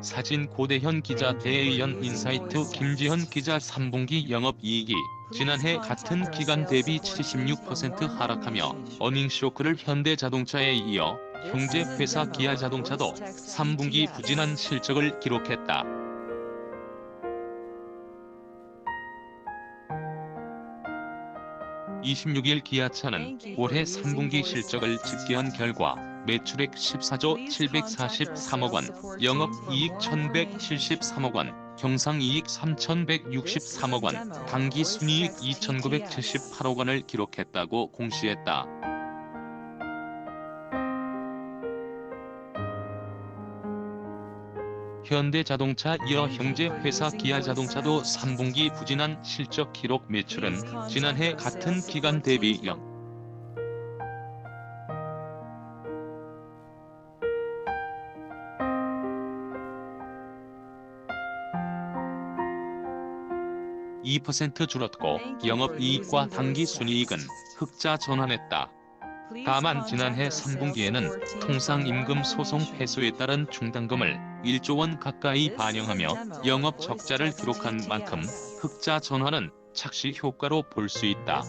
사진 고대현 기자 대AN 인사이트 김지현 기자 3분기 영업이익이 지난해 같은 기간 대비 76% 하락하며 어닝쇼크를 현대자동차에 이어 형제회사 기아자동차도 3분기 부진한 실적을 기록했다. 26일 기아차는 올해 3분기 실적을 집계한 결과 매출액 14조 743억 원, 영업이익 1,173억 원, 경상이익 3,163억 원, 당기순이익 2,978억 원을 기록했다고 공시했다. 현대자동차 이어 형제회사 기아자동차도 3분기 부진한 실적 기록 매출은 지난해 같은 기간 대비 0.2% 줄었고 영업이익과 당기순이익은 흑자 전환했다. 다만 지난해 3분기에는 통상임금 소송 패소에 따른 충당금을 1조 원 가까이 반영하며 영업 적자를 기록한 만큼 흑자 전환은 착시 효과로 볼 수 있다.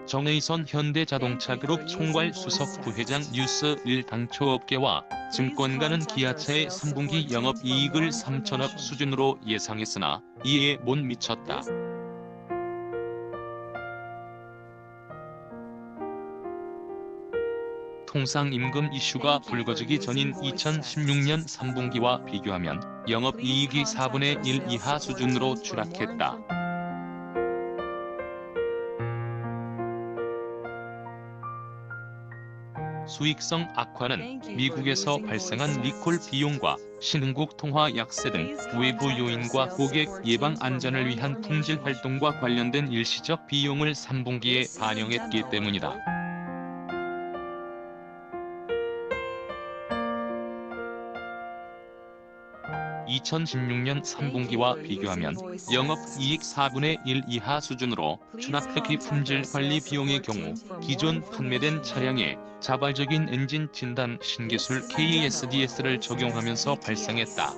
정의선 현대자동차그룹 총괄수석 부회장 뉴스1 당초 업계와 증권가는 기아차의 3분기 영업이익을 3천억 수준으로 예상했으나 이에 못 미쳤다. 통상임금 이슈가 불거지기 전인 2016년 3분기와 비교하면 영업이익이 4분의 1 이하 수준으로 추락했다. 수익성 악화는 미국에서 발생한 리콜 비용과 신흥국 통화 약세 등 외부 요인과 고객 예방 안전을 위한 품질 활동과 관련된 일시적 비용을 3분기에 반영했기 때문이다. (2016년 3분기와) 비교하면 영업이익 4분의 1 이하 수준으로 추락했기 품질 관리 비용의 경우 기존 판매된 차량에 자발적인 엔진 진단 신기술 KSDS를 적용하면서 발생했다.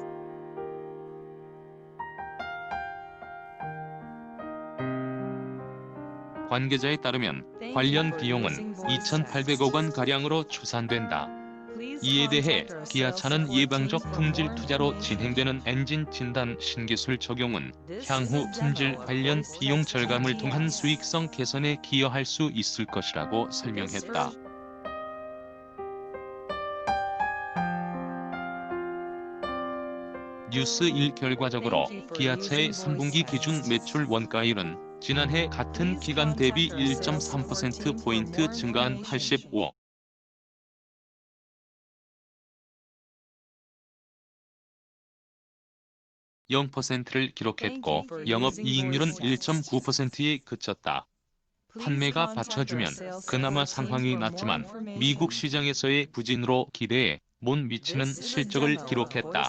관계자에 따르면 관련 비용은 2,800억 원가량으로 추산된다. 이에 대해 기아차는 예방적 품질 투자로 진행되는 엔진 진단 신기술 적용은 향후 품질 관련 비용 절감을 통한 수익성 개선에 기여할 수 있을 것이라고 설명했다. 뉴스1 결과적으로 기아차의 3분기 기준 매출 원가율은 지난해 같은 기간 대비 1.3%포인트 증가한 85억 0%를 기록했고 영업이익률은 1.9%에 그쳤다. 판매가 받쳐주면 그나마 상황이 낫지만 미국 시장에서의 부진으로 기대에 못 미치는 실적을 기록했다.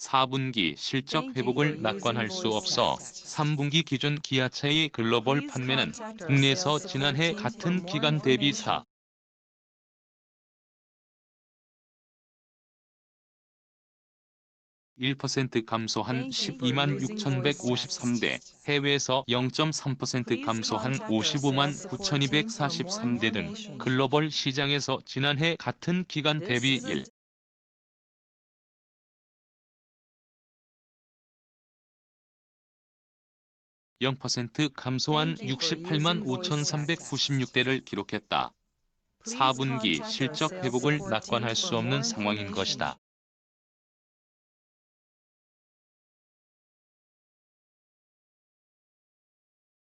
4분기 실적 회복을 낙관할 수 없어 3분기 기준 기아차의 글로벌 판매는 국내에서 지난해 같은 기간 대비 1% 감소한 12만 6,153대, 해외에서 0.3% 감소한 55만 9,243대 등 글로벌 시장에서 지난해 같은 기간 대비 0% 감소한 68만 5,396대를 기록했다. 4분기 실적 회복을 낙관할 수 없는 상황인 것이다.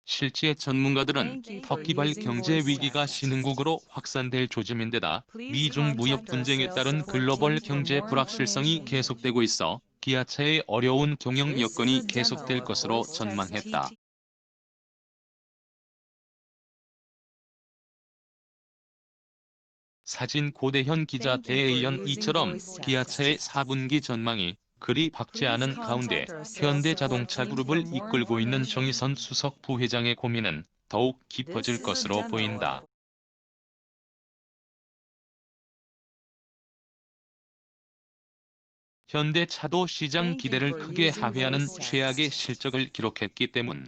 실제 전문가들은 터키발 경제 위기가 신흥국으로 확산될 조짐인데다 미중 무역 분쟁에 따른 글로벌 경제 불확실성이 계속되고 있어 기아차의 어려운 경영 여건이 계속될 것으로 전망했다. 사진 고대현 기자 대AN 이처럼 기아차의 4분기 전망이 글이 박제하는 가운데 현대자동차 그룹을 이끌고 있는 정의선 수석 부회장의 고민은 더욱 깊어질 것으로 보인다. 현대차도 시장 기대를 크게 하회하는 최악의 실적을 기록했기 때문.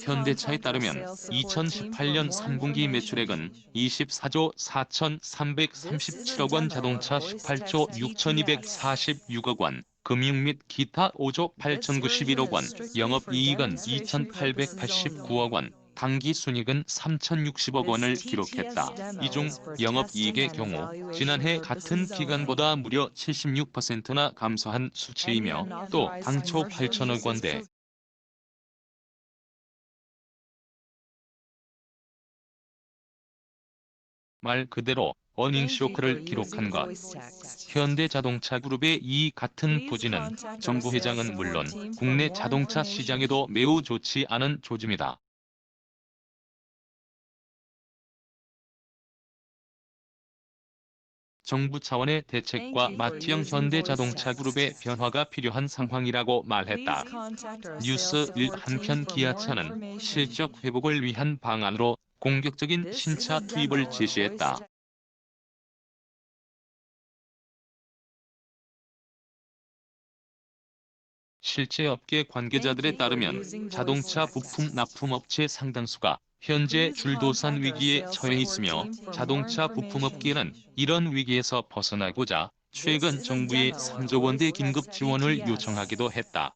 현대차에 따르면 2018년 3분기 매출액은 24조 4,337억 원, 자동차 18조 6,246억 원, 금융 및 기타 5조 8,091억 원, 영업이익은 2,889억 원, 당기순이익은 3,060억 원을 기록했다. 이 중 영업이익의 경우 지난해 같은 기간보다 무려 76%나 감소한 수치이며, 또 당초 8천억 원대 말 그대로 어닝쇼크를 기록한 것. 현대자동차 그룹의 이 같은 부진은 정 부회장은 물론 국내 자동차 시장에도 매우 좋지 않은 조짐이다. 정부 차원의 대책과 마티형 현대자동차 그룹의 변화가 필요한 상황이라고 말했다. 뉴스 1 한편 기아차는 실적 회복을 위한 방안으로 공격적인 신차 투입을 제시했다. 실제 업계 관계자들에 따르면 자동차 부품 납품업체 상당수가 현재 줄도산 위기에 처해 있으며, 자동차 부품업계는 이런 위기에서 벗어나고자 최근 정부의 3조 원대 긴급 지원을 요청하기도 했다.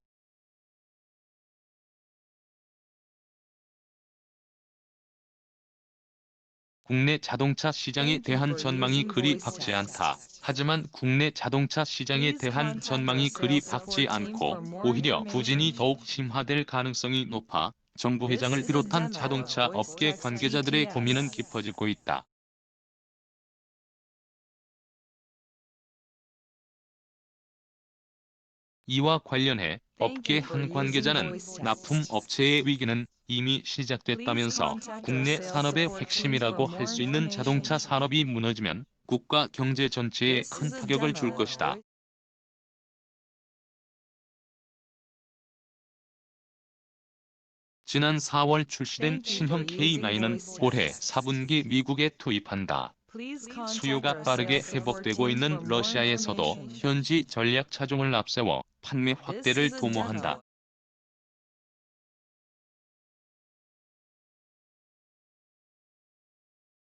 국내 자동차 시장에 대한 전망이 그리 밝지 않다. 하지만 국내 자동차 시장에 대한 전망이 그리 밝지 않고 오히려 부진이 더욱 심화될 가능성이 높아 정부 회장을 비롯한 자동차 업계 관계자들의 고민은 깊어지고 있다. 이와 관련해 업계 한 관계자는 납품 업체의 위기는 이미 시작됐다면서 국내 산업의 핵심이라고 할 수 있는 자동차 산업이 무너지면 국가 경제 전체에 큰 타격을 줄 것이다. 지난 4월 출시된 신형 K9은 올해 4분기 미국에 투입한다. 수요가 빠르게 회복되고 있는 러시아에서도 현지 전략 차종을 앞세워 판매 확대를 도모한다.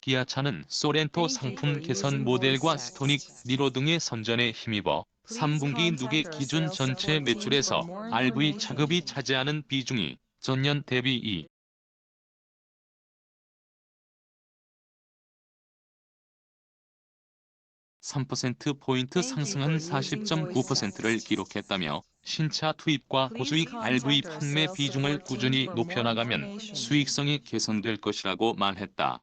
기아차는 소렌토 상품 개선 모델과 스토닉, 니로 등의 선전에 힘입어 3분기 누계 기준 전체 매출에서 RV 차급이 차지하는 비중이 전년 대비 3%포인트 상승한 40.9%를 기록했다며, 신차 투입과 고수익 RV 판매 비중을 꾸준히 높여나가면 수익성이 개선될 것이라고 말했다.